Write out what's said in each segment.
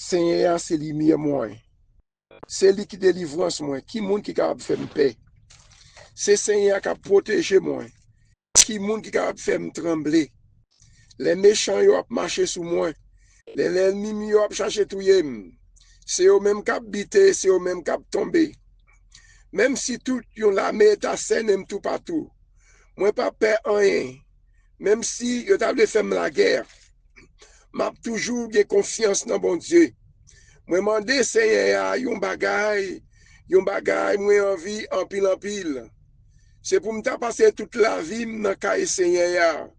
Seigneur, c'est lumière moi. C'est lui qui délivrance moi. Qui monde qui capable faire me paix? C'est Seigneur qui a protégé moi. Qui monde qui capable faire me trembler? Les méchants yo ap marché sous moi. Les ennemis yo ap chercher touyer. C'est eux même qui habité, c'est eux même qui tombé. Même si tout yon la met ta scène tout partout. Moi pas peur rien. Même si yo t'a fait la guerre. M'a toujours eu confiance dans bon Dieu. Moi mandé Seigneur yon bagay, moi envie en pile. C'est pour me passer toute la vie dans caille Seigneur.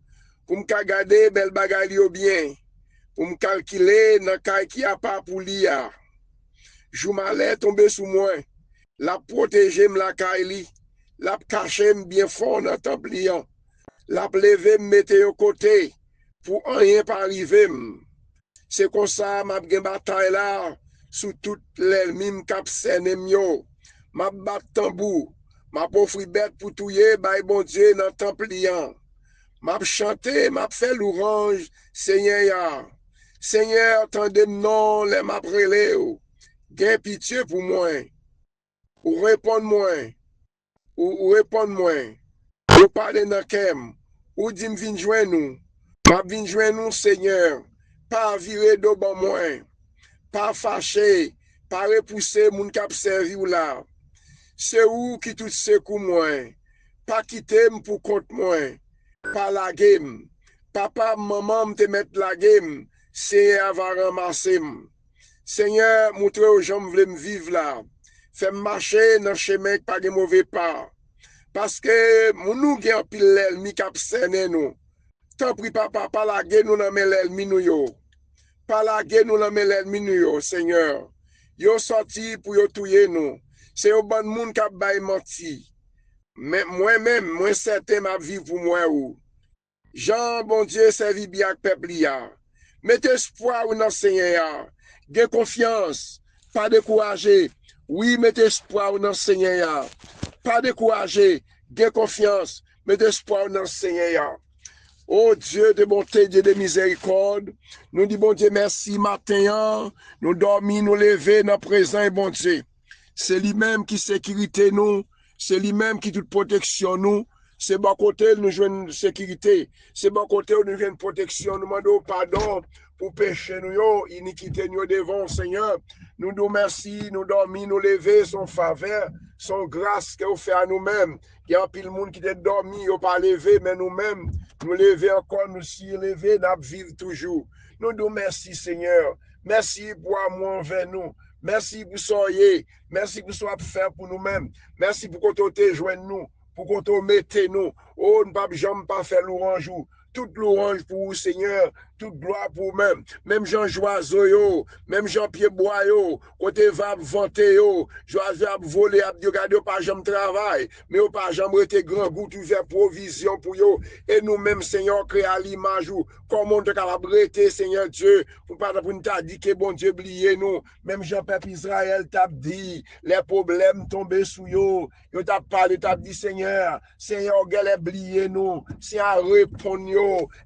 Pour me garder bel bagay yo bien. Pour me calculer dans caille qui a pas pour l'IA. Jou malais tomber sous moi. La protéger la caille, la cacher bien fort dans templion. La lever mettre au côté pour rien pas arriver. C'est comme ça m'a gen bataille là sous toutes les mim cap senem yo. M'a bat tambour, m'a offri bête pour touyer bay bon Dieu dans templion. M'a chanter, m'a fait l'orange Seigneur. Seigneur, tendez non les m'a prélé. Gen pitié pour moi. Ou répondre-moi. Ou répondre-moi. Ou parler dans kem. Ou dit m'vin joindre nous. M'a vin joindre nous Seigneur. Pas virer de bon moi. Pas fâché. Pas repousser moun k'ap servi ou là. C'est où qui tout secoue moi. Pas quitter pour compte moi. Pas la game. Papa, maman me te mettre la game. Seigneur va ramasser. Seigneur, montre aux gens que me vivre là. Fais marcher dans le chemin qui pas de mauvais pas. Parce que nous avons pile l'ennemi qui a scène nous. Tant pis papa, pas la guerre nous dans l'ennemi nous yo. Pas la guerre nous dans l'ennemi nous yo, Seigneur. Yo sorti pour yo tuer nous. C'est au bon monde qui a bail menti. Mais moi-même, moi certain ma vie pour moi ou. Jean, bon Dieu, servi bien avec peuple ya. Mettez espoir dans le Seigneur. Gain confiance, pas décourager. Oui, mettez espoir dans le Seigneur. Pas décourager, gain confiance, mettez espoir dans le Seigneur. Oh Dieu de bonté, Dieu de miséricorde, nous disons bon Dieu merci matin, nous dormons, nous lever dans le présent et bon Dieu. C'est lui-même qui sécurité nous, c'est lui-même qui toute protection nous. C'est bon côté nous jouons une sécurité, c'est bon côté nous jouons une protection, nous demandons pardon pour pécher nous, yo, iniquité nous devant Seigneur. Nous nous merci, nous dormons, nous lever son faveur, son grâce que vous fait à nous-mêmes. Il y a un pile monde qui est dormi, il pas levé, mais nous-mêmes, nous lever encore, nous s'y lever, nous vivre toujours. Nous nous merci Seigneur. Merci pour amour envers nous. Merci pour soyez. Merci pour soit faire pour nous-mêmes. Merci pour qu'on te joigne nous. Pour qu'on te mette nous. Oh, nous ne pouvons jamais pas faire l'orange. Toute l'orange pour vous, Seigneur. Toute gloire pour vous-même. Même Jean Joiseau, même Jean-Pierre Boyau, côté va vanter, Joiseau a volé, a dit, regardez, pas jamais travail, mais pas jamais été grand goût, ouvert provision pour eux. Et nous-mêmes, Seigneur, créé à l'image, comment on est capable de Seigneur Dieu, pour pas nous dire que bon Dieu, oubliez nous. Même Jean-Peuple Israël t'a dit, les problèmes tombés sous eux. Yo t'a parlé, t'a dit, Seigneur, oubliez nous. Seigneur, répond,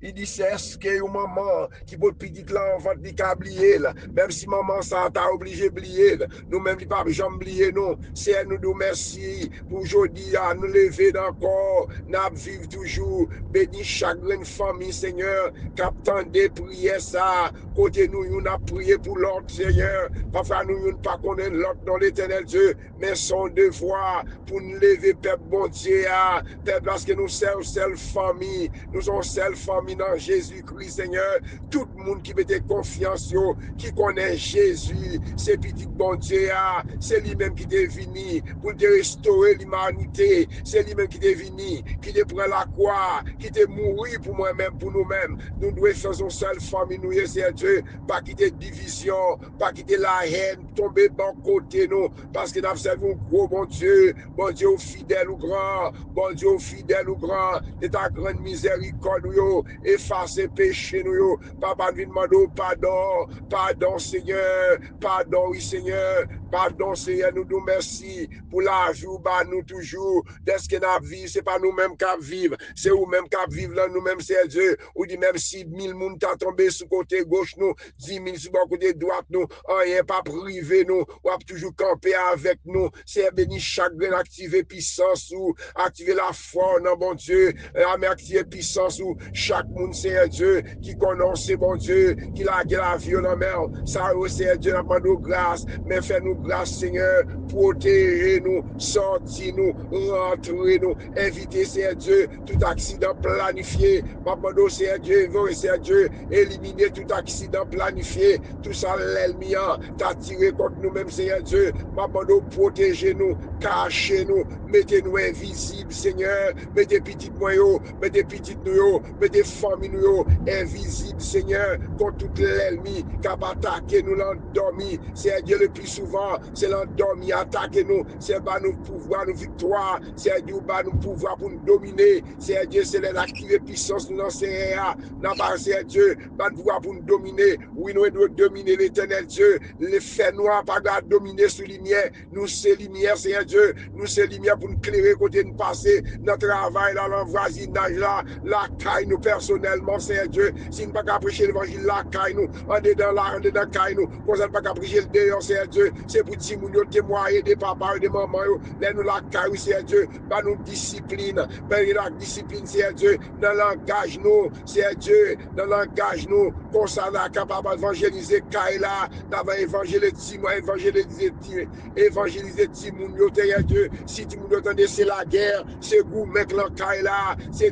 il dit, c'est ce que maman, qui peut petit là en vente du câblier là, même si maman ça t'a obligé oublier, nous-mêmes les pas jamais oublier non. C'est nous nous merci pour aujourd'hui à nous lever d'encore, nous vivre toujours, béni chaque grande famille Seigneur, captant des prières ça, côté nous on a prié pour l'autre Seigneur, parfois nous ne pas connaître l'autre dans l'éternel Dieu, mais son devoir pour nous lever peuple bon Dieu, peuple parce que nous sommes seule famille, nous sommes seule famille dans Jésus-Christ Seigneur. Tout le monde qui mette confiance, qui connaît Jésus, c'est petit bon Dieu, c'est lui-même qui est venu pour te restaurer l'humanité, c'est lui-même qui est venu, qui te prend la croix, qui te mourir pour moi-même, pour nous-mêmes. Nous devons faire une seule famille, nous, c'est Dieu, pas quitter division, pas quitter la haine, tomber bon côté, nous, parce que nous avons un gros bon Dieu fidèle ou grand, bon Dieu fidèle ou grand, de ta grande miséricorde, effacer péché, nous. Papa, nous demandons pardon, pardon Seigneur, pardon oui Seigneur, Pardon, Seigneur, nous nous merci pour la vie ou bah nous toujours. Dès ce que nous vivons, ce n'est pas nous-mêmes qui vivons, c'est nous-mêmes qui vivons là, nous-mêmes, c'est Dieu. Ou dit même si 1000 personnes t'ont tombé sur le côté gauche, nous, 10 000 sur le côté droit, nous, rien pas privé, nous, ou a toujours camper avec nous. C'est béni chaque grain, activer puissance ou activer la foi, non, bon Dieu, activer puissance ou chaque monde, c'est Dieu, qui connaît, bon Dieu, qui la vie, non, mais ça, c'est Dieu, n'a pas de grâce, mais fais-nous grâce, Seigneur, protégez-nous, sortez-nous, rentrez-nous, invitez, c'est Dieu, tout accident planifié, Papa, c'est Dieu, c'est Dieu, éliminer tout accident planifié, tout ça, l'ennemi, t'a tiré contre nous-mêmes, Seigneur Dieu, Papa, protégez-nous, cachez-nous, mettez-nous invisibles, Seigneur, mettez petites moyens, mettez petites nous, mettez familles nous, invisibles, Seigneur, contre tout l'ennemi qui a attaqué nous, l'endormi, c'est Dieu le plus souvent, c'est l'endormi, attaquer nous, c'est pas nous pouvoir, nous victoire, c'est Dieu, pas nous pouvoir pour nous dominer, c'est Dieu, c'est l'activer puissance, nous lancer, n'a pas c'est Dieu, pas nous pouvoir pour nous dominer, oui, nous devons dominer l'éternel Dieu, les faits noirs, pas de dominer sous lumière, nous c'est lumière, c'est Dieu, nous c'est lumière pour nous clairer côté nous passer, notre travail là, le voisinage là, la caille nous personnellement, c'est Dieu, si nous pas qu'à prêcher l'évangile, la caille nous, on est dans la, on est dans caille nous, qu'on ne pas qu'à prêcher le dehors, c'est Dieu, c'est pour dire, nous témoigner des papas et des mamans, là nous la caille, c'est Dieu, pas nous discipline, ben la discipline, c'est Dieu, dans langage nous, c'est Dieu, dans langage nous, qu'on s'en a capable d'évangéliser caille là, d'avoir évangélisé Timoun, Dieu, si Timoun entendait c'est la guerre, c'est vous, mec, la caille là, c'est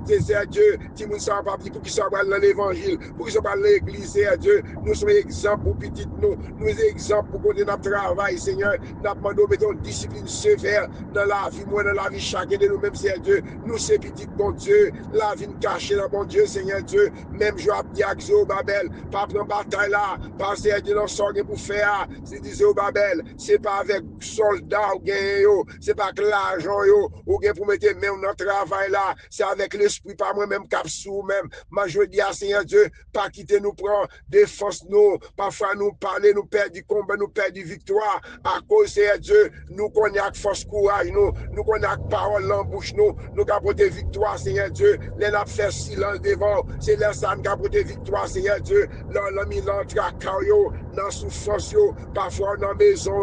Dieu, Timoun s'en pas pour qu'ils soient dans l'évangile, pour qu'ils soient dans l'église, c'est Dieu, nous sommes exemples pour petit nous sommes exemples pour côté notre travail, Seigneur, nous demandons mettons discipline sévère dans la vie, moi, dans la vie, chacun de nous-mêmes, c'est Dieu, nous c'est petit, bon Dieu, la vie cachée dans bon Dieu, Seigneur Dieu, même Joab dit à Babel, pas prendre bataille là, parce que Dieu n'a rien pour faire, c'est dit au Babel, c'est pas avec soldats ou gain, c'est pas que l'argent, ou gain pour mettre même notre travail là, c'est avec l'esprit, pas moi-même, cap sous même, ma je dis à Seigneur Dieu, pas quitter nous prendre, défense nous, parfois nous parler, nous perdre du combat, nous perdre du victoire, à cause Seigneur Dieu, nous connaissons force, courage, nous connaissons parole en bouche, nous capoter victoire, Seigneur Dieu, les n'a fait silence devant, c'est les sangs capoter victoire, Seigneur Dieu, l'homme l'entre à caillou, dans la souffrance, parfois dans la maison,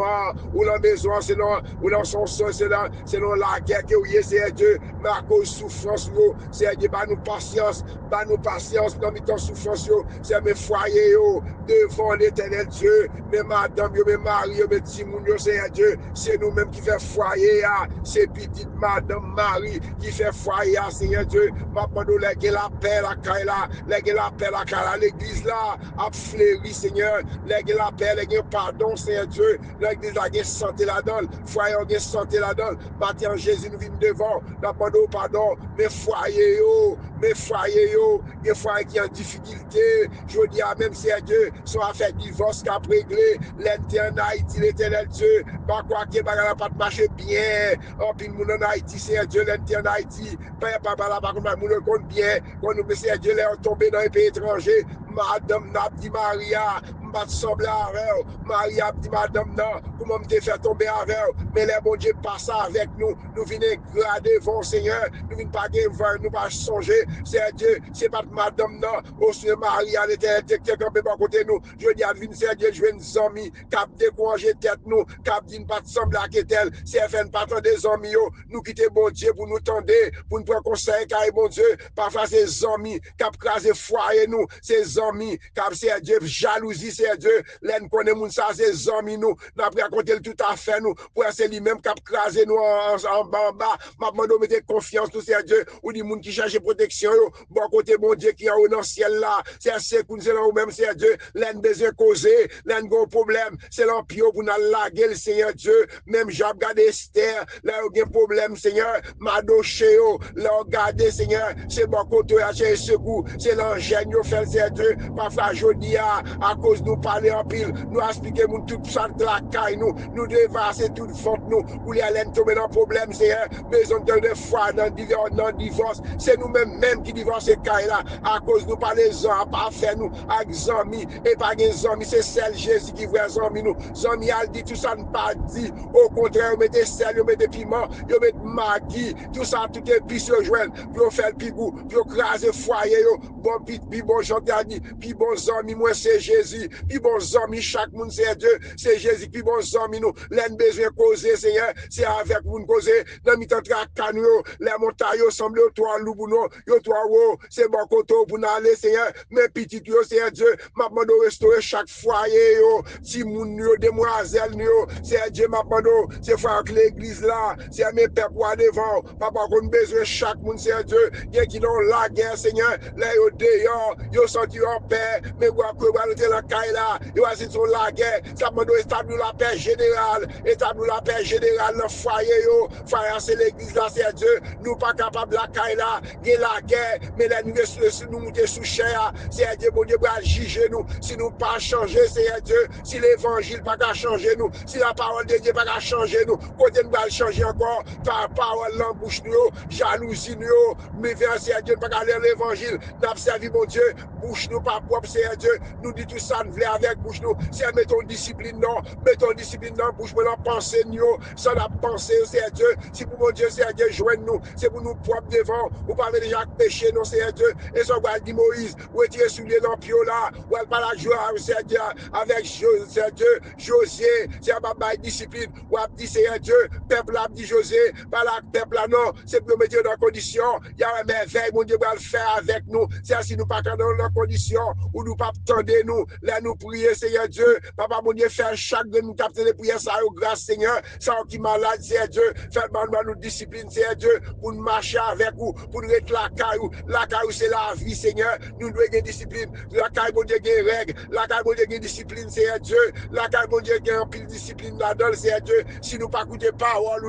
ou dans la maison, c'est dans son sang, c'est dans la guerre que oui, c'est Dieu, mais à cause de souffrance, c'est Dieu, bah nous patience, dans mes temps souffrance, c'est mes foyers, devant l'éternel Dieu, mes madame, mes maris, mes timoun, c'est Dieu, c'est nous-mêmes qui fait foyer, c'est petite madame Marie qui fait foyer, Seigneur Dieu, maintenant, les la paix, la caille là, les la paix, la caille l'église là, a fleuri, Seigneur, les la paix, les pardon, Seigneur Dieu, l'église la santé là-dedans, foyer, la santé là-dedans, maintenant, Jésus nous vient devant, nous pardon, mes foyers, mes foyers qui en difficulté, je dis à même c'est Dieu, soit fait divorce qu'a réglé, l'éternel Haïti, l'éternel Dieu, pas quoi que n'a pas marché bien, en puis nous en Haïti, c'est Dieu, l'éternel Haïti, pas là, par contre, nous le compte bien, quand nous c'est Dieu, là, tombé dans les pays étrangers, Madame Nabdi Maria, m'a semblé avec Maria dit madame non, comment me fait tomber avec mais les bon Dieu passe avec nous, nous venons grader devant Seigneur, nous venons pas voir, nous pas songer, c'est Dieu, c'est pas madame non, au Seigneur Maria, elle était campé à côté nous, je dis à venir c'est Dieu, je viens des amis, cap décourager tête nous, cap dit pas sembler à qu'elle, c'est fait pas tant des amis, nous quitter bon Dieu pour nous tendre, pour nous prendre conseil, car bon Dieu, parfois ces amis, cap craser foyer nous, ces amis, cap c'est Dieu, jalousie, c'est Dieu, l'en connaît moun ça, c'est amis nous, n'a pas raconté tout à fait nous, pour c'est lui-même cap craser nous en bas, m'a demandé de mettre confiance tout c'est Dieu, ou des moun qui cherche protection, bon côté bon Dieu qui est au dans ciel là, c'est qu'on c'est là ou même c'est Dieu, l'en besoin causer, l'en gros problème, c'est l'empire pour nous laguer le Seigneur Dieu, même j'ai regardé Esther, là il y a un problème Seigneur, Madoché, là regardez Seigneur, c'est bon côté à chercher secours, c'est l'engin fait c'est Dieu, parfois je dis à cause nous parler en pile, nous expliquer tout ça de la caille, nous déverser toute faute, nous, pour les aller tomber dans le problème, c'est besoin de foi, dans le divorce, c'est nous-mêmes qui divorcent caille là, à cause nous pas les gens, pas faire nous, avec amis, et pas des amis, c'est celle Jésus qui voit amis nous, amis, elle dit tout ça ne pas dit, au contraire, vous mettez sel, vous mettez piment, vous mettez maggi, tout ça, tout est puis se joindre, puis vous faites le pigou, puis vous crasez foyer, bon, puis bon, j'en dit, puis bon amis, moi c'est Jésus, puis bon amis, chaque monde c'est Dieu, c'est Jésus, puis bon amis nous, l'en besoin causer, Seigneur, c'est avec vous causer, dans mi temps canou, les montagnes semblent au toit loup, yo toit c'est bon côté pour aller, Seigneur, mais petit yo, c'est Dieu, m'a demandé restaurer chaque foyer, yo, si moun yo, demoiselles yo, c'est Dieu, m'a demandé, c'est frère que l'église là, c'est mes pères pour devant, papa qu'on besoin chaque monde, c'est Dieu, y a qui dans la guerre, Seigneur, là yo dehors, yo senti en paix, mais quoi que vous la caille là, yo assis sur la guerre, ça demande établir la paix générale, établir la paix générale dans le foyer, yo, frère, c'est l'église là, c'est Dieu, nous pas capables la caille là, y a la guerre, mais là nous monter sous chair, c'est Dieu, bon Dieu, va juger nous, si nous pas changer, c'est Dieu, si l'évangile pas qu'à changer nous, si la parole de Dieu pas qu'à changer nous, côté nous va changer encore, par parole en bouche nous, jalousie nous, mais vers c'est Dieu, pas qu'à lire l'évangile, n'a servi mon Dieu, bouche nous pas propre, c'est Dieu, nous dit tout ça, nous voulons avec bouche nous, c'est mettons discipline non, bouche nous, dans pensée nous, sans la pensée, c'est Dieu, si pour mon Dieu, c'est Dieu, joigne nous, c'est pour nous propre devant, vous parlez déjà péché, non, c'est Dieu, et ça va dire Moïse, ou est-il soulier dans Pio là, ou elle parle à joie, c'est Dieu, avec c'est Dieu, José, c'est un baba discipline, ou a dit c'est Dieu, peuple a dit José, par la peuple là, non, c'est pour mettre dans condition, il y a un merveille, mon Dieu va le faire avec nous, c'est si nous pas dans la condition, ou nous pas attendre nous, là nous prier, Seigneur Dieu, papa mon Dieu, faire chaque de nous capter les prières, ça au grâce, Seigneur, ça qui malade, c'est Dieu, faire nous discipline, c'est Dieu, pour nous marcher avec vous, pour nous être la caillou, c'est la vie, Seigneur, nous devons avoir discipline, la caillou, mon Dieu, il règle, la caillou, mon Dieu, il discipline, c'est Dieu, la caillou, mon Dieu, il y a un pile discipline là-dedans, c'est Dieu, si nous pas écouter parole,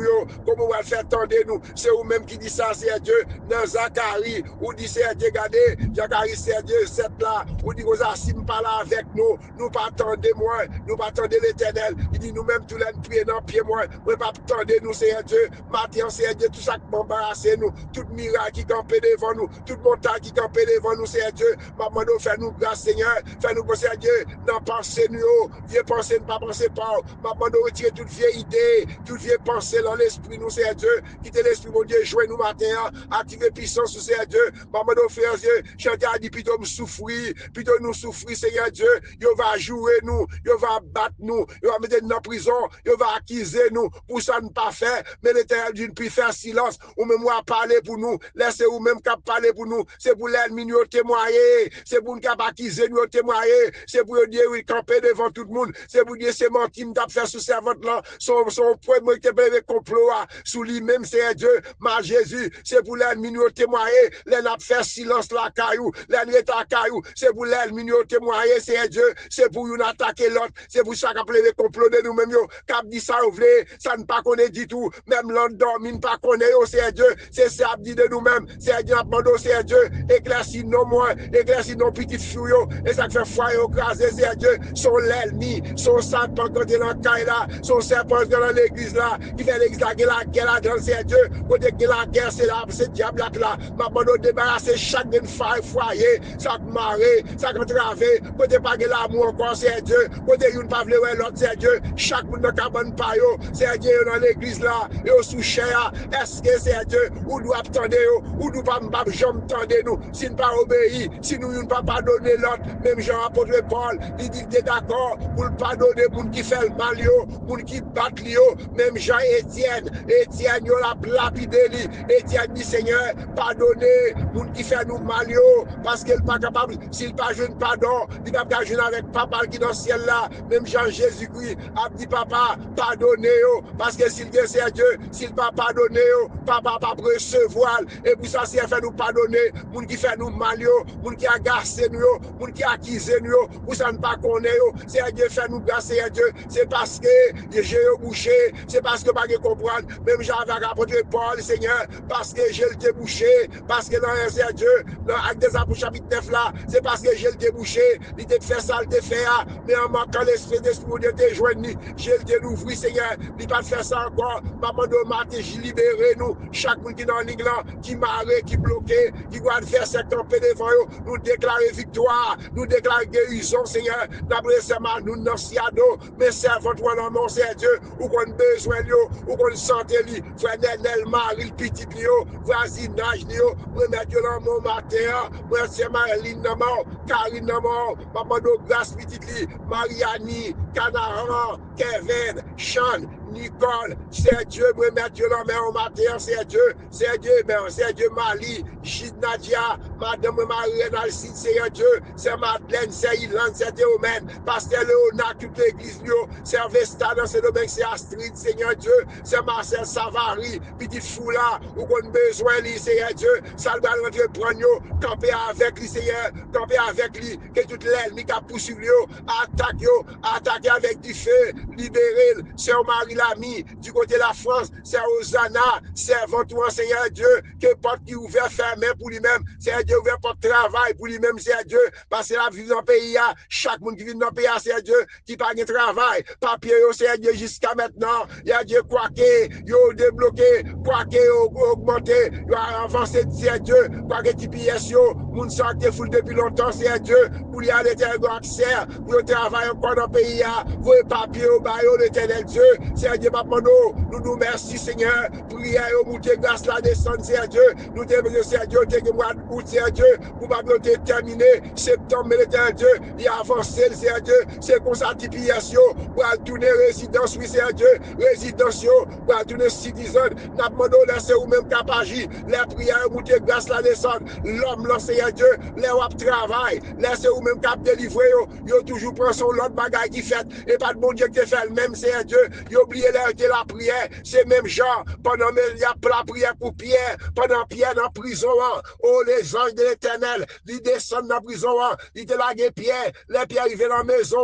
comment on va faire tendre nous, c'est vous-même qui dit ça, c'est Dieu, dans Zacharie, ou dit c'est Dieu, regardez, Zacharie, c'est Dieu, cette là, ou dit, vous assis pas là avec nous pas attendre moi, nous pas attendre l'éternel, il dit nous-mêmes, tout l'aime prier dans pied moi, nous pas attendre nous, c'est Dieu, matin, c'est Dieu, tout ça qui m'embarrasse nous, tout miracle qui campait devant nous, toute montagne qui campait devant nous, c'est Dieu, maman, fais nous grâce, Seigneur, fais nous penser à Dieu, dans penser nous, vieux penser, ne pas penser pas, maman, retirer toute vieille idée, toute vieille pensée dans l'esprit, nous, c'est Dieu, quitter l'esprit, mon Dieu, jouer nous matin, activer puissance, c'est Dieu, maman, frères Dieu, chanter à dire, plutôt nous souffrir, Seigneur Dieu, il va jouer nous, il va battre nous, il va mettre nous en prison, il va accuser nous, pour ça ne pas faire, mais l'éternel d'une puis faire silence, ou même moi parler pour nous, laissez ou même qu'à parler pour nous, c'est pour l'ennemi nous témoigner, c'est pour nous qu'à accuser nous témoigner, c'est pour dire oui, camper devant tout le monde, c'est pour dire c'est menti, nous t'as fait sous servante là, son premier qui peut complot sous lui-même, c'est Dieu, ma Jésus, c'est pour l'ennemi nous témoigner, l'ennemi a fait silence la caillou, l'ennemi est à caillou, c'est pour l'ennemi nous témoigner, c'est Dieu, c'est pour nous attaquer l'autre, c'est pour ça qu'a pleuré complot de nous-mêmes, qu'a dit ça, ça ne pas connaît du tout, même l'endormi ne pas connaît, c'est Dieu, c'est ça dit de nous-mêmes, c'est Dieu, c'est Dieu, éclaircis nos moins, éclaircis nos petites filles, et ça fait foyer écrasé, c'est Dieu, son l'ennemi, son Satan quand il est dans caille là, son serpent dans l'église là, qui fait l'église là, la guerre là, c'est Dieu, côté que la guerre, c'est là, c'est diable là, maintenant débarrasser chaque foyer, chaque marée, chaque travé, côté pas de l'amour encore, c'est Dieu, côté une pas vle l'autre, c'est Dieu, chaque monde dans cabane pa yo, c'est Dieu dans l'église là, et au sous cher, est-ce que c'est Dieu, ou doit attendre, ou nous pas jamais tendre nous, si nous pas obéir, si nous ne pas pardonner l'autre, même Jean apôtre Paul, il dit d'accord pour le pardonner pour qui fait le mal pour qui bat même Jean-Étienne, yo la lapidé li, Étienne dit Seigneur, pardonnez pour qui fait nous mal parce qu'il n'est pas capable, s'il pas jeune pardon, il va pas jeune avec papa qui dans le ciel là, même Jean-Jésus-Christ a dit papa, pardonnez parce que s'il dit c'est Dieu, s'il pas pardonné papa pas recevoir, et pour ça c'est fait nous pardonner, pour qui fait nous mal pour qui agacé nous, pour qui accusé nous, pour ça ne pas connaître, c'est Dieu fait nous grâce, c'est Dieu, c'est parce que j'ai bouché, c'est parce que pas de comprendre, même j'avais rapporté Paul, Seigneur, parce que j'ai été bouché, parce que dans c'est Dieu, dans Exode pour chapitre 9 là, c'est parce que j'ai le débouché, il te fait ça, il te fait ça, mais en manquant l'esprit d'esprit de te joindre, j'ai le l'ouvrir, Seigneur, il pas faire ça encore, maman de matin, j'ai libéré nous, chaque monde qui est dans l'île là, qui marre, qui bloqué, qui doit faire cette tempête devant eux, nous déclarer victoire, nous déclarer guérison, Seigneur, d'après ce mal, nous n'en siado, mais servons toi dans mon Seigneur Dieu, ou qu'on besoin, ou qu'on santé, frère Nenel, Marie, le petit, voisinage, remettre dans mon matin, moi c'est Marie, Karine, maman de grâce, petite, Mariani, Canaran, Kevin, Sean, Nicole, c'est Dieu, me mettre dans mon matin, c'est Dieu, Mali, Gide Nadia, Madame Marie Alcide, c'est Dieu, c'est Madeleine, c'est Ilan, c'est Théomène, Pasteur Léonard, toute l'église, c'est Vesta dans ce domaine, c'est Astrid, Seigneur Dieu, c'est Marcel Savary, petite foula, ou qu'on besoin, Seigneur Dieu, ça doit rentrer prendre, camper avec lui, Seigneur, camper avec lui, que toute l'ennemi qui a poursuivi, attaquer avec du feu, libérer, c'est Marie Lamy, du côté de la France, c'est Hosanna, servant toi, Seigneur Dieu, que porte qui ouvert, fermé pour lui-même, c'est Dieu ouvert porte travail pour lui-même, c'est Dieu, parce que la vie dans le pays, chaque monde qui vit dans le pays, c'est Dieu, qui n'a pas de travail, papier, c'est Dieu jusqu'à maintenant, il y a Dieu quoi qu'il a débloqué, quoi qu'il a augmenté, il a avancé, c'est Dieu, quoi que TPS, moun sorti foule depuis longtemps, c'est Dieu, pour y aller accès, pour travailler encore dans le pays, vous papier au baillot, l'éternel Dieu, c'est Dieu, papa, nous merci, Seigneur, prière au monter grâce la descente, c'est Dieu, nous devons, c'est Dieu, c'est Dieu, pour pas terminer, septembre, l'éternel Dieu, il a avancé, c'est Dieu, c'est comme ça, TPS, pour tourner résidence, oui, c'est Dieu, résidence, pour tourner citizen, n'a pas laissé ou même capagi, les prières, monter grâce la descente, l'homme, c'est Dieu, les wap travail, laissez ou même cap délivrer, yo toujours prend son l'autre bagaille qui fait, et pas de bon Dieu qui fait le même, c'est Dieu, yo oublié la prière, c'est même genre, pendant il y a la prière pour Pierre, pendant Pierre dans la prison, oh les anges de l'éternel, ils descendent dans la prison, ils te laguent Pierre, les Pierre arrivent dans la maison,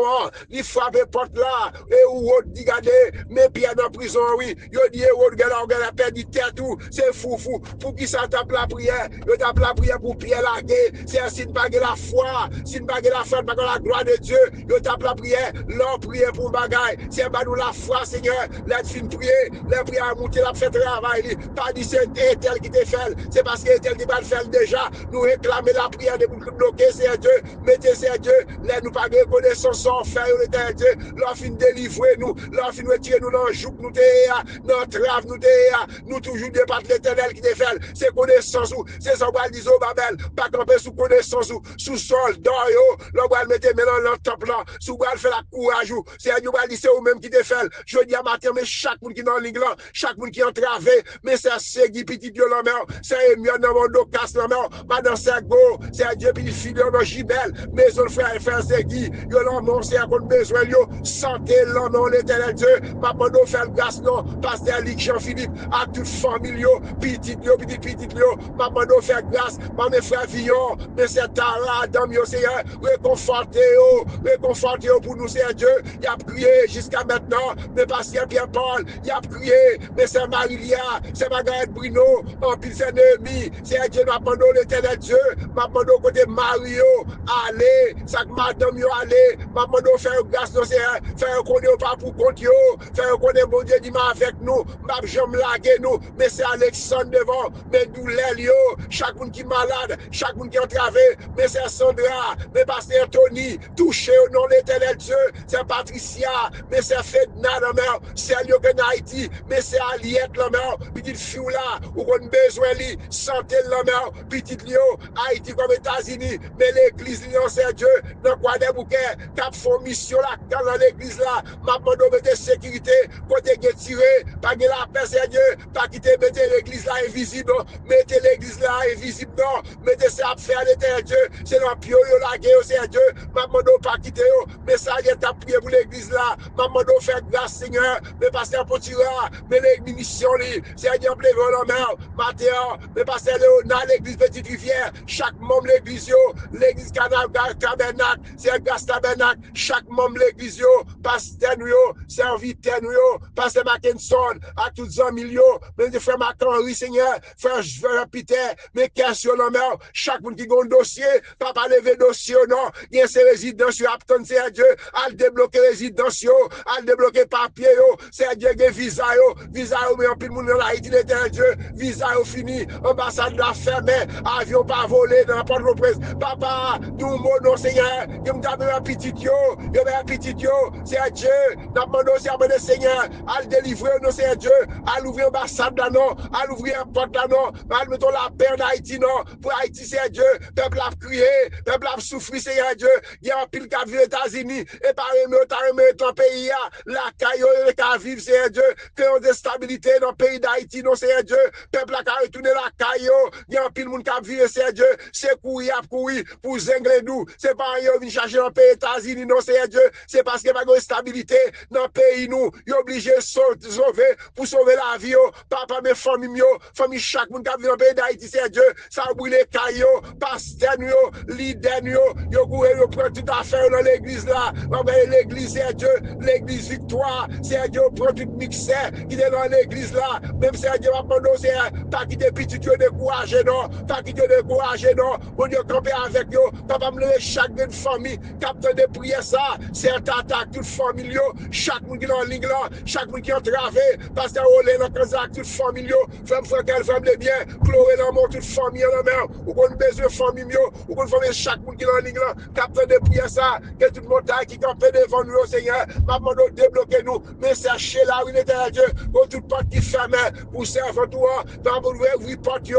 ils frappent porte là, et où autre dit regardez, mais Pierre dans la prison, oui, yo dit, regarde, la perdu tête tout, c'est fou, pour qui ça tape la prière, yo tape la prière pour Pierre laguer, c'est si ne pas la foi, si ne pas la foi, pas la gloire de Dieu, yo tape la prière, l'on prière pour bagaille, c'est pas nous la foi, Seigneur, la fin prier, la prière à monter, la fait travail, pas dit c'est tel qui te fait, c'est parce que tel qui va le faire déjà, nous réclamer la prière de bloquer, c'est Dieu, mettez c'est Dieu, là nous pas reconnaissance sans faire, l'éternel Dieu, l'on fin délivrer nous, l'on fin retirer nous dans le joug, nous dans trave, nous toujours débattre l'éternel qui te fait, c'est connaissance, c'est ça, on va dire au Babel, pas camper sous connaissance, sous sol, d'or, l'on va mettre maintenant dans le temple là, sous va faire la courage, c'est Dieu va dire c'est eux-mêmes qui te fait, je dis à matin, mais chaque monde qui est dans l'île là, chaque monde qui est entravé, mais c'est Segui, petit Dieu la mer, c'est mieux dans mon dos, casse la mer, pas dans Sergo, c'est Dieu, puis fille dans Gibel, maison le frère et frère Segui, yo l'homme, c'est à qu'on besoin, yo, santé, l'homme, l'éternel Dieu, papa, nous faire grâce, non, pasteur Ligue Jean-Philippe, à toute famille, yo, petit, yo, papa, nous faire grâce, mes frères Villon, mais c'est Tara, Adam, yo, Seigneur, réconfortez, pour nous, c'est Dieu, il a prié jusqu'à maintenant, mais pasteur Pierre-Paul, il a prié, mais c'est Marilia, c'est Margaret Bruno, en pile c'est Némi, c'est Dieu, m'appendons l'éternel Dieu, m'appendons côté Mario, allez, ça que madame yo, allez, m'appendons faire grâce, non, c'est faire connaître pas pour compte yo, faire connaître mon Dieu, dis-moi avec nous, m'a jamais lagué nous, mais c'est Alexandre devant, mais douleur yo, chaque monde qui est malade, chaque monde qui est entravé, mais c'est Sandra, mais pasteur Tony, touché au nom de l'éternel Dieu, c'est Patricia, mais c'est Fedna la mer, c'est Lyoken Haïti, mais c'est Aliette la mer, petite fille là, où on a besoin de santé la mer, petite Lyo, Haïti comme États-Unis, mais l'église, c'est Dieu, dans quoi des bouquets, cap font mission là, dans l'église là, m'a demandé de sécurité, côté tiré, pas de la paix, c'est Dieu, pas quitter, mettez l'église là invisible, mettez l'église là invisible, non, mettez ça à faire l'éternel Dieu, c'est dans pio, la guerre, c'est Dieu, m'a demandé pas quitter, mais ça, il est prier pour l'église là. Maman doit faire grâce, Seigneur. Mais pasteur Potira, mais l'église mission, Seigneur, plein la mer, Mathéa, mais pasteur Léonard, l'église Petite Rivière, chaque membre l'église, l'église Canal Tabernacle, c'est grâce Tabernacle, chaque membre l'église, pasteur nous, serviteur nous, pasteur Mackinson, à tous les amis, même des frères Mac-Henri, Seigneur, frère Peter, mais question la mer, chaque monde qui a un dossier, papa lever dossier, non, il y a ces résidences, Apton, c'est Dieu, à débloquer résidence, à débloquer papier, c'est Dieu, visa, mais en plus, monde dans Haïti, Dieu, visa fini, ambassade la fermée, avion pas volé dans Port-au-Prince. Papa, nous, mon Seigneur, nous avons un petit yo, c'est Dieu, nous demandons au Seigneur, à le délivrer, nous, c'est Dieu, à l'ouvrir l'ambassade là, non, à l'ouvrir un porte là, non, à mettre la paix en Haïti, non, pour Haïti, c'est Dieu, peuple a crié, peuple a souffert, c'est Dieu, il y a un pile qui a vu aux États-Unis, et par ton pays, la caillou, le cas vivre, c'est Dieu, que on déstabilité dans le pays d'Haïti, non, c'est Dieu, peuple a retourné la caillou, il y a un pile monde qui a vu, c'est Dieu, c'est courir pour zingler nous, c'est pas rien, venir chercher dans le pays États-Unis, non, c'est Dieu, c'est parce qu'il y a une stabilité dans le pays, nous, il est obligé de sauver, pour sauver la vie, papa, mes familles, famille, chaque monde qui a vu dans le pays d'Haïti, c'est Dieu, ça a brûlé caillou, pasteur, leader, yo prend toute affaire dans l'église là, l'église, c'est Dieu, l'église victoire, c'est Dieu, prend tout mixeur qui est dans l'église là, même c'est Dieu, c'est pas quitter petit Dieu découragé, non, pas quitter découragé, non, mon Dieu, camper avec eux, papa me lever chaque famille, capteur de prière ça, c'est un attaque, toute famille, chaque monde qui est en ligne là, chaque monde qui est entravé, pasteur Olé, dans Kazak, toute famille, femme frère, femme les biens, Chloé dans mon toute famille en mer, ou qu'on besoin de famille, ou qu'on famille chaque monde qui est en ligne là, capteur de prière ça, que toute montagne qui campe devant nous, Seigneur, maman doit débloquer nous, mais chercher là où il était à Dieu, pour toute porte qui ferme, pour servir toi, dans vos ouvrir porte,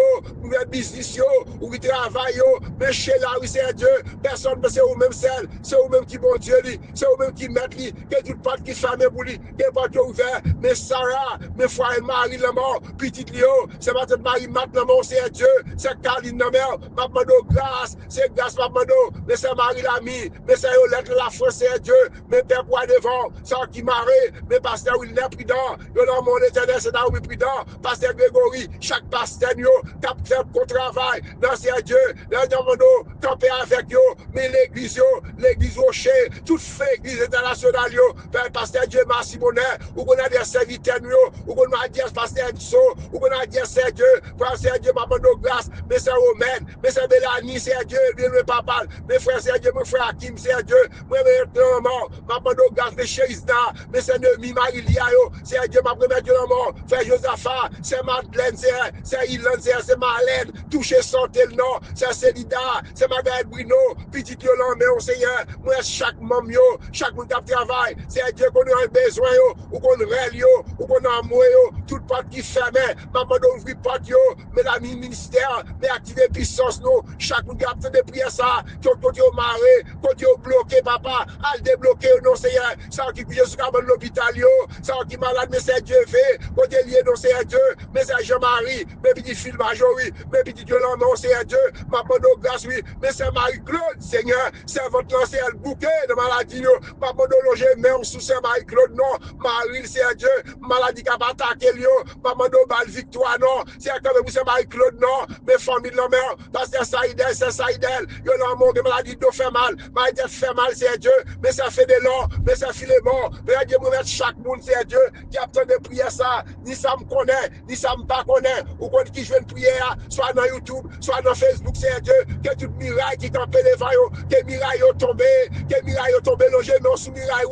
ouvrir business, ouvrir travail, mais chez là où c'est Dieu, personne ne sait où même celle, c'est où même qui bon Dieu, c'est où même qui met lui, que toute porte qui ferme pour lui, que porte ouverte, mais Sarah, mes frères et Marie la mort, petite Léo, c'est ma tête Marie Mat la mort, c'est Dieu, c'est Caroline la mère, maman grâce, c'est grâce maman, mais c'est Marie l'ami, mais c'est Yolette la France, c'est Dieu, mais Père quoi devant, ça qui marre, mais pasteur il est prudent, yo dans mon éternel, c'est dans prudent, pasteur Grégory, chaque pasteur yo, cap fait pour travail, dans c'est Dieu, dans demando, camper avec yo, mais l'église rocher, toute fait église internationale yo, pasteur Dieu merci bonheur, ou qu'on a des serviteurs yo, ou qu'on a dit pasteur Dieu, ou qu'on a dit c'est Dieu, pasteur Dieu maman de grâce, mais c'est Romaine, mais c'est Bélanie, c'est Dieu, bien le papa, mes frères c'est Dieu, mon frère Hakim, c'est Dieu, moi maman, maman de grâce, mes chérisna, mais c'est Noémie Marie-Lia yo, c'est Dieu, ma première Dieu la mort, frère Josaphat, c'est Madeleine, c'est Ilan, c'est Marlène, toucher santé le nom, c'est Célida, c'est Margaret Bruno, petit Yolande, mais on Seigneur, moi chaque membre yo, chaque monde qui travaille, c'est Dieu qu'on a besoin yo, ou qu'on rêve yo, ou qu'on a amour yo, toute porte qui ferme, maman d'ouvrir porte yo, mais la ministère, mais activer puissance nous, chaque monde qui a besoin de prier ça, quand yo maré, quand yo bloqué papa, à le débloquer non Seigneur, ça qui vient sur l'hôpital yo, ça qui malade, mais c'est Dieu fait, quand il est lié non c'est Dieu, mais c'est Jean-Marie, mais petit fils major oui, mais petit Yolande non c'est Dieu, maman de grâce oui, mais c'est Marie-Claude, Seigneur, c'est votre lancer le bouquet de maladie yo, maman de loger même sous c'est Marie-Claude non, Marie c'est Dieu, maladie qui a pas attaqué yo, maman de balle victoire non, c'est quand même c'est Marie-Claude non, mes familles de la mère, parce que c'est Saïdel, yo non mon maladie de fait mal, maladie fait mal c'est Dieu, mais ça fait des longs, mais ça fait les morts, mais Dieu me mettre chaque monde c'est Dieu, qui a besoin de prier ça, ni ça me connaît, ni ça me pas connaît, ou quand qui je viens de prier, soit dans YouTube, soit dans Facebook c'est Dieu, que tout miraille qui campait les vaillots, que miraille tombé, logé non sous miraille,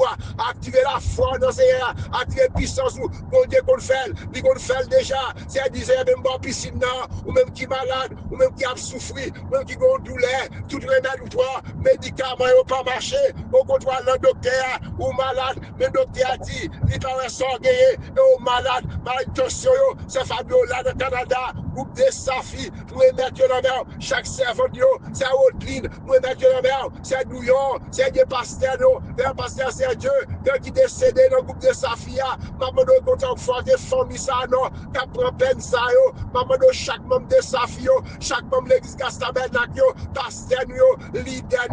activer la foi dans ces airs, activer puissance, bon Dieu qu'on fait, lui qu'on fait déjà, c'est disait même bon piscine, ou même qui malade, ou même qui a souffert, ou même qui a une douleur, tout remède ou pas, médicaments n'ont pas marché, au contrôle le docteur, ou malade, mais le docteur a dit, il paraît sans gagner, et au malade, tension, c'est Fabiola de Canada, groupe de Safi, nous remettons dans mer, chaque servant, c'est Haute-Ligne, nous remettons dans mer, c'est Douillon, c'est des pasteurs, un pasteur, c'est Dieu, qui décédé dans le groupe de Safia, maman de content forte famille, ça, non, qui prend peine, ça, maman de chaque membre de Safio, chaque membre de l'église Castabernac, pasteur, leader,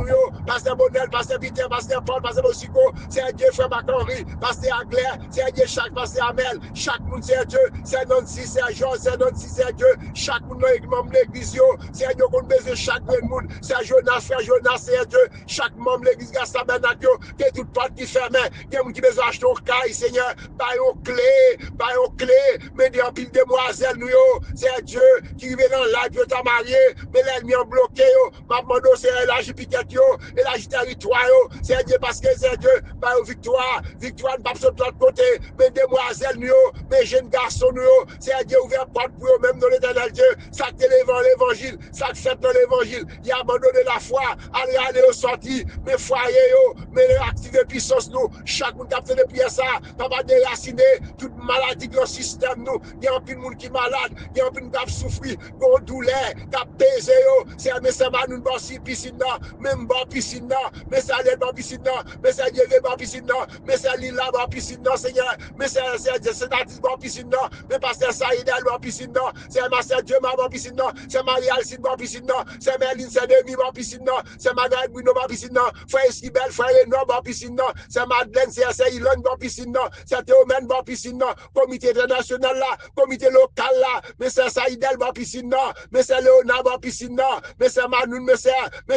pasteur Bonel, pasteur Peter, pasteur Paul, pasteur Bosico, c'est Dieu, frère Machenry, pasteur Aglaire, c'est Dieu, chaque pasteur Amel, chaque monde, c'est Dieu, c'est Nancy, c'est Jean, c'est Nancy, c'est Dieu, chaque monde, membre de l'église, c'est Dieu, qu'on besoin chaque monde, c'est Jonas, frère Jonas, c'est Dieu, chaque membre de l'église Castabernac, qui est toute porte qui ferme, il y a qui besoin d'acheter un caille, Seigneur, par une clé, mais des en pile demoiselles, nous, c'est Dieu, qui vient dans l'âge, veut t'en marier, mais l'ennemi en bloqué, ma demande, c'est l'élargi piquet, élargi territoire, c'est Dieu, parce que c'est Dieu, par une victoire, ne pas sur l'autre côté, mais demoiselles, nous, mais jeunes garçons, nous, c'est Dieu, ouvert porte pour eux, même dans l'éternel Dieu, ça que l'évangile, ça que fait dans l'évangile, il y a abandonné la foi, aller au sorti, mais foyer, mais activer puissance, nous, chaque monde qui a fait de prière ça, ça va déraciner toute maladie dans le système, nous, il y a un peu de monde qui est malade, il y a un peu de monde qui a souffert, qui a douleur, qui a pesé, c'est mais ça va nous bosser piscine, même bon piscine, mais ça allait bon piscine, mais ça y est bon piscine, mais ça l'île là bon piscine, Seigneur, mais c'est Natis bon piscine, mais pasteur Saïdel bon piscine, c'est Master Dieu bon piscine, c'est Marie-Alcine bon piscine, c'est Merlin, c'est Demi bon piscine, c'est Margaret Bruno bon piscine, frère Esquibel, frère Renaud bon piscine, c'est Madeleine, c'est Ilon bon piscine, c'est Théomène bon piscine, comité international là, comité local là, mais c'est Saïdel bon piscine, mais c'est Léonard bon piscine, mais c'est Manoun, mais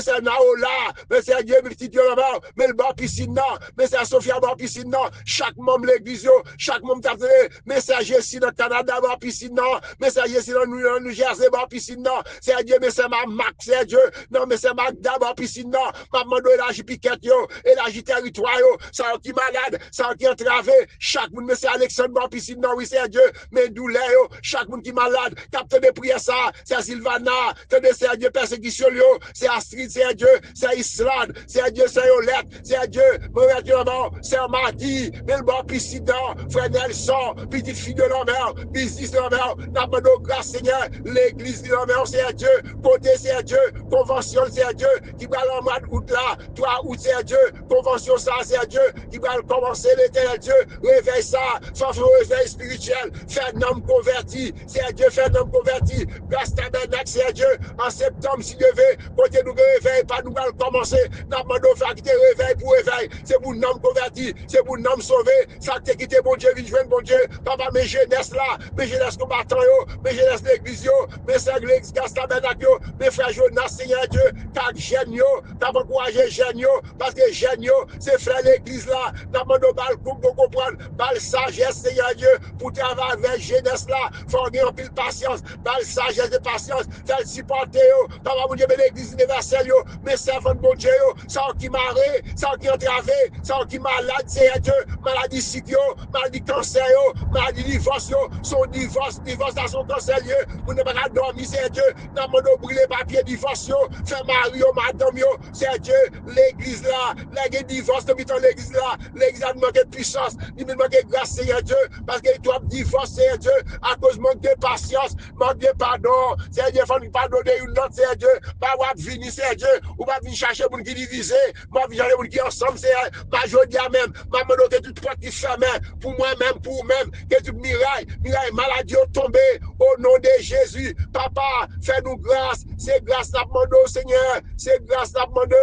c'est Naola, mais c'est Dieu, mais petit Dieu là-bas, mais le bon piscine, mais c'est Sophia bon piscine, chaque membre de l'église, chaque membre de mais c'est Jessie dans le Canada bon piscine, mais c'est Jessie dans New Jersey bon piscine, c'est Dieu, mais c'est ma Max, c'est Dieu, non, mais c'est Magda bon piscine, maman de élargi piquette, élargi territoire, ça qui malade, ça qui entravé, chaque monde, mais c'est Alexandre bon piscine, non, oui, c'est Dieu, mais douleur, chaque monde qui malade, capte de prière ça, c'est Sylvana, c'est Dieu, persécution, c'est Astrid, c'est Dieu, c'est Islande, c'est Dieu, c'est Yolette, c'est Dieu, c'est Mardi, mais le bon piscine, frère Nelson, petite fille de l'homme, business de l'homme, n'a pas de grâce, Seigneur, l'église de l'homme, c'est Dieu, côté, c'est Dieu, convention, c'est Dieu, qui va en mois d'août là, 3 août, c'est Dieu, convention, ça, c'est Dieu, qui va commencer l'éternel Dieu, réveille ça, sans réveil spirituel, faire un homme converti, c'est Dieu, faire un homme converti, grâce tabernacle, c'est Dieu, en septembre, si Dieu veut, côté nous réveille, pas nous allons commencer, n'a pas de faire quitter réveil pour réveil, c'est pour un homme converti, c'est pour un homme sauvé, ça qui quitté bon Dieu, vite joindre bon Dieu, papa, mes jeunesse là, mes jeunesse combattants, mes jeunesse l'église, mes sœurs l'église, grâce tabernacle, mes frères Jonas, Seigneur Dieu, t'as jeune, t'as encouragé jeune, parce que jeune, c'est frère l'église là, n'a pas de balle pour comprendre, balle sagesse, Seigneur Dieu, pour travailler avec jeunesse là, faut gagner un pile patience, balle sagesse et patience, faire supporter, papa, mon Dieu, l'église universelle, mes servants de bon Dieu, sans qui marre, sans qui entravé, sans qui malade, Seigneur Dieu, maladie psycho, maladie cancer, maladie divorce, son divorce dans son cancer, pour ne pas dormir, Seigneur Dieu, n'a pas de brûler papier divorce, faire mari, madame, Seigneur Dieu, l'église là, les divorce, depuis ton l'église là, l'église a manqué de puissance, il manque de grâce, Seigneur Dieu, parce que tu as divorcé, Seigneur Dieu, à cause manque de patience, manque de pardon, Seigneur Dieu, il faut nous pardonner une autre, Seigneur Dieu, pas venir, Seigneur Dieu, ou pas venir chercher pour qui diviser, pas venir chercher pour qui ensemble, Seigneur, pas aujourd'hui même, maman, que toute porte qui ferme, pour moi-même, que toute miraille, maladie tombée, au nom de Jésus, papa, fais-nous grâce, c'est grâce n'a demandé, Seigneur, c'est grâce n'a demandé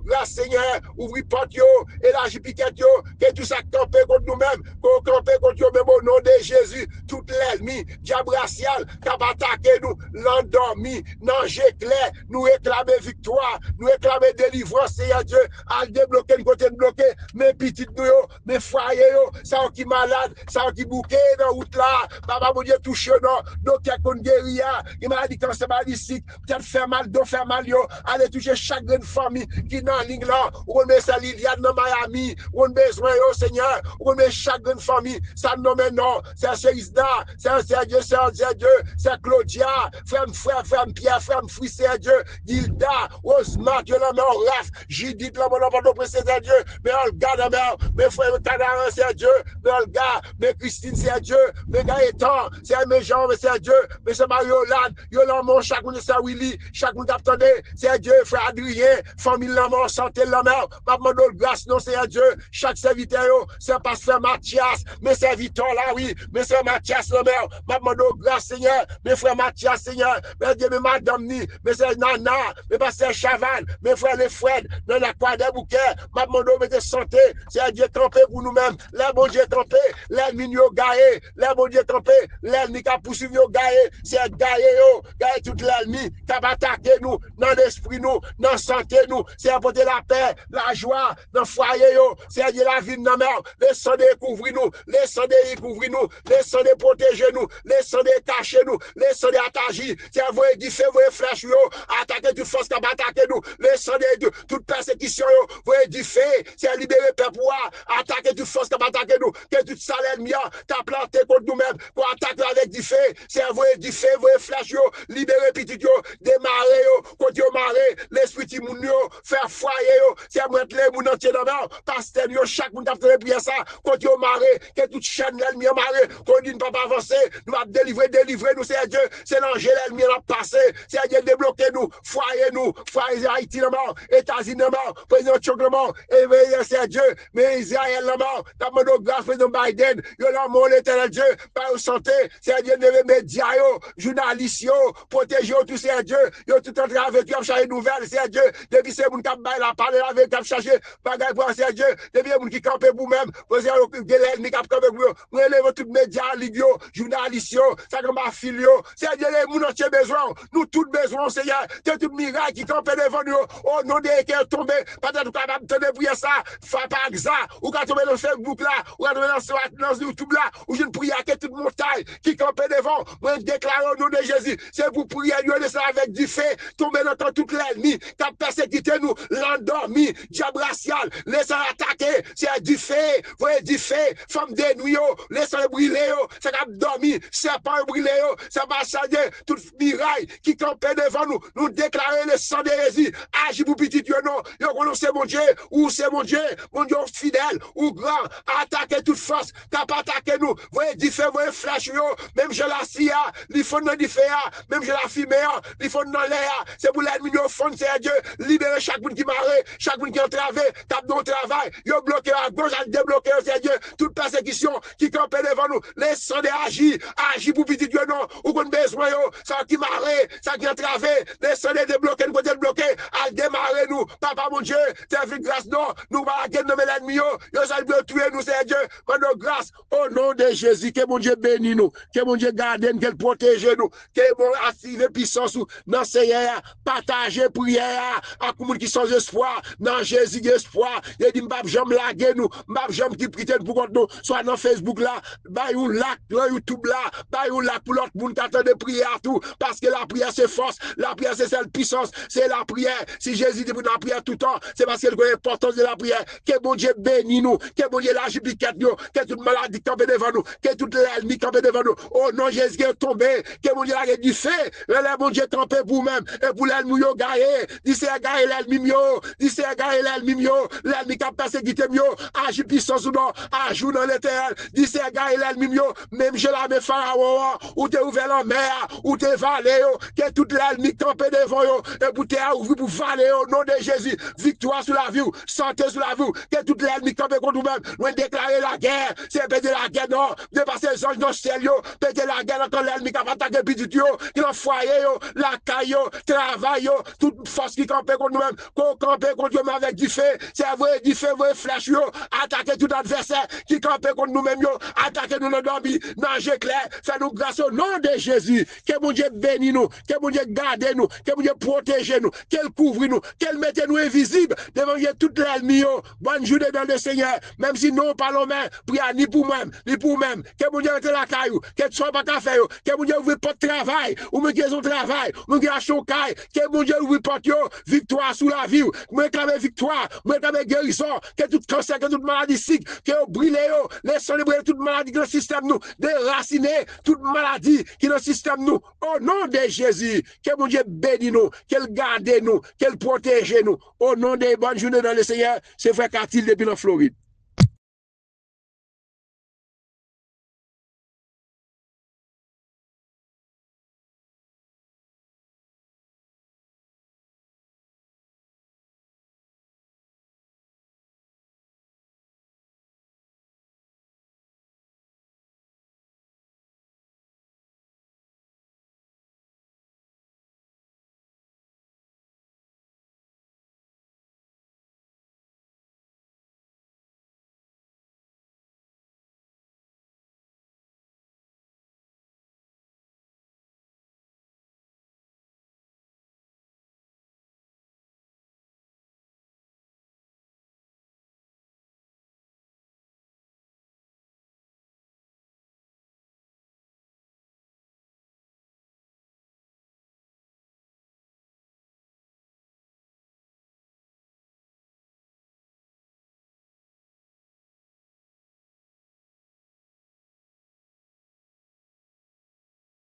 grâce, Seigneur, ouvrir porte, élargir piquette, que tout ça camper contre nous-mêmes, qu'on camper contre nous-mêmes au nom de Jésus, tout l'ennemi, diable racial, qui a attaqué nous, l'endormi, danger clair, nous réclamer victoire, nous réclamer délivrance, Seigneur Dieu, à débloquer le côté bloqué, mes petites nous, mes foyers, ça qui malade, ça qui bouquet dans route là, papa mon Dieu touche non, donc il y a qu'on guérir, il m'a dit quand c'est maladie physique, peut-être faire mal, dos faire mal, yo, aller toucher chaque grande famille qui dans la ligne là, ou met ça Liliane dans Miami, ou on besoin, yo, Seigneur, ou met chaque grande famille, ça non, mais non, c'est Isda, c'est Dieu, c'est Claudia, frère Pierre, frère Fouy, c'est Dieu, Gilda, Osmar, Dieu, la mère, Raph, Judith, la mère, c'est Dieu, mais Olga, la mère, mes frères, Tadaran, c'est Dieu, mais Olga, mais Christine, c'est Dieu, mais Gaëtan, c'est mes Jean, mais c'est Dieu, mais c'est Mario-Lade, Yolamon, chaque monde, c'est Willy, chaque monde, attendez, c'est Dieu, frère Adrien, famille, la mort, santé, la mère, maman, grâce, non, c'est Dieu, chaque serviteur, c'est pasteur Mathias, mes serviteurs, là, oui, mais c'est Mathias, la mère, maman, grâce, Seigneur, mes frères Mathias, Seigneur, mes Dieu, mes madame, ni, mais c'est Nana, mes pasteur Chaval, mes frères les Fred, dans la croix des bouquets, maman, mettez santé, c'est Dieu campé pour nous-mêmes, les bon Dieu campé, l'ennemi yo gaé, les bon Dieu campé, l'ennemi qui a poursuivi yo gaé, c'est gaé yo, gaé tout l'ennemi, qui a attaqué nous, dans l'esprit nous, dans la santé nous, c'est apporter la paix, la joie, dans le foyer yo, c'est Dieu la vie de nos mères, laissons de couvrir nous, laissons de couvrir nous, laissons de protéger nous, laissons de cacher nous, laissons de attaquer, c'est vous édifier, vous flèches yo, attaquer toute force qui a attaqué nous, laissons de toute persécution yo, vous édifier, c'est libérer peuple, attaquer toute force qui a attaqué nous, que toute salaire mia, t'as planté contre nous-mêmes, pour attaquer avec du feu, c'est vous édifier, vous flèches yo, libérer petit yo, démarrer yo, contre yo marrer, l'esprit ti moun yo, faire foyer yo, c'est mettre les moun entier dans la pasteur yo, chaque moun qui a fait prier ça, contre yo marrer, que toute chaîne l'ennemi a marrer, qu'on dit ne pas avancer, nous va délivrer nous, c'est Dieu, c'est l'ange l'ennemi a passé, c'est Dieu débloquer nous, foyer Haïti dans mort, États-Unis dans mort, président Trump dans mort, et c'est Dieu, mais Israël dans mort, t'as demandé grâce président Biden, yo là mon l'éternel Dieu, par santé, c'est Dieu de médias yo, journalistes yo, protéger tout c'est Dieu, yo tout en train avec yo chercher nouvelles, c'est Dieu, depuis c'est moun qui bail la parler avec qui chercher bagay pour c'est Dieu, depuis moun qui camper pour même, pour c'est de l'ennemi qui camper pour moi élève tout médias yo, journalistes yo, ça comme ma fille yo, c'est Dieu les moun entier besoin, nous tout besoin Seigneur, que tout miracle qui camper devant nous, au nom de qui est tombé, peut-être capable de prier ça, par ça, ou quand tomber dans Facebook là, ou quand tomber dans YouTube là, ou je ne prie à toute montagne qui campe devant, moi déclare au nom de Jésus, c'est pour prier nous ça avec du feu, tomber dans toute l'ennemi, qui a persécuté nous, l'endormi, diable racial, laissez attaquer, c'est du feu, voyez du feu, femme de nuit, laissez brûler, ça a dormi, serpent brûler, ça va changer, toute miraille qui campe devant nous, nous déclarer le sang d'hérésie, agis pour petit Dieu non, c'est mon Dieu, ou c'est mon Dieu fidèle, ou grand, attaquer toute force, qui a pas attaqué nous, voyez du feu, voyez flash, même je la sia, il faut dans du feu, même je la fumée, il faut dans l'air, c'est pour l'ennemi au fond, c'est Dieu, libérer chaque monde qui marre, chaque monde qui entravé, tape dans le travail, yo bloqué à gauche, à débloquer, c'est Dieu, toute persécution qui campe devant nous, laissons agir pour petit Dieu non, ou qu'on besoin, ça qui marre, ça qui entravé, laissons débloquer, nous côté bloqué, à démarrer nous, papa mon Dieu, t'as vu grâce non, nous va la nommer l'ennemi, yo ça veut tuer nous, c'est Dieu, maintenant grâce, au nom de Jésus, que mon Dieu bénisse nous, que mon Dieu garde nous, qu'elle protège nous, que mon active puissance dans Seigneur, partager prière à tout le monde qui sans espoir, dans Jésus espoir, il dit m'bap jambe laguer nous, m'bap jambe qui prie pour contre nous, soit dans Facebook là, bah ou là, dans YouTube là, bah ou là pour l'autre monde qui attend de prier à tout, parce que la prière c'est force, la prière c'est celle puissance, c'est la prière, si Jésus dit pour la prière tout le temps, c'est parce qu'il connaît l'importance de la prière, que bon Dieu bénisse nous, que bon Dieu lâche piquette nous, que toute maladie campe devant nous, que toute l'ennemi campe devant nous, oh non Jésus est tombé, que bon Dieu a du fait, le bon Dieu campé pour même, et pour l'ennemi yo gaé, dit c'est gaé l'ennemi yo, dit c'est gaé l'ennemi yo, l'ennemi qui a persécuté yo, agit puissance ou non, ajoute dans l'éternel, dit c'est gaé l'ennemi yo, même je la mets pharaon, ou t'es ouvert la mer, ou t'es valé yo, que toute l'ennemi campé devant yo, et pour t'es ouvert pour valer au nom de Jésus, victoire sur la vie, santé sur la vie, que toute l'ennemi campé contre nous-mêmes, nous déclarer la guerre, c'est péter la guerre non, dépasser les anges dans le ciel yo, péter la guerre entre l'ennemi qui a attaqué petit yo, qui a foyer yo, la caille yo, travail yo, toute force qui campé contre nous-mêmes, qu'on campé contre nous-mêmes avec du feu, c'est vrai du feu, vrai flèche yo, attaquer tout adversaire qui campé contre nous-mêmes yo, attaquer nous dans dormi, nager clair, fait nous grâce au nom de Jésus, que mon Dieu bénisse nous, que mon Dieu garde nous, que mon Dieu protège nous, qu'elle couvre nous, qu'elle mette nous invisibles devant toute l'ennemi yo, bonne journée dans le Seigneur, même si nous parlons même, priez ni pour même, que mon Dieu mette la caillou, que tu sois pas qu'à faire, que mon Dieu ouvre pas de travail, ou me qu'ils ont travail, travail, moun qui achète caille, que bon Dieu ouvre porte yo, victoire sous la vie, moi réclame victoire, moi réclame guérison, que tout cancer, que toute maladie sick, que brûle yo, laissons brûler toute maladie dans le système nous, déraciner toute maladie qui dans le système nous. Au nom de Jésus, que mon Dieu bénisse nous, qu'elle garde nous, qu'elle protège nous. Au nom des bonnes journées dans le Seigneur, c'est frère Katil depuis la Floride.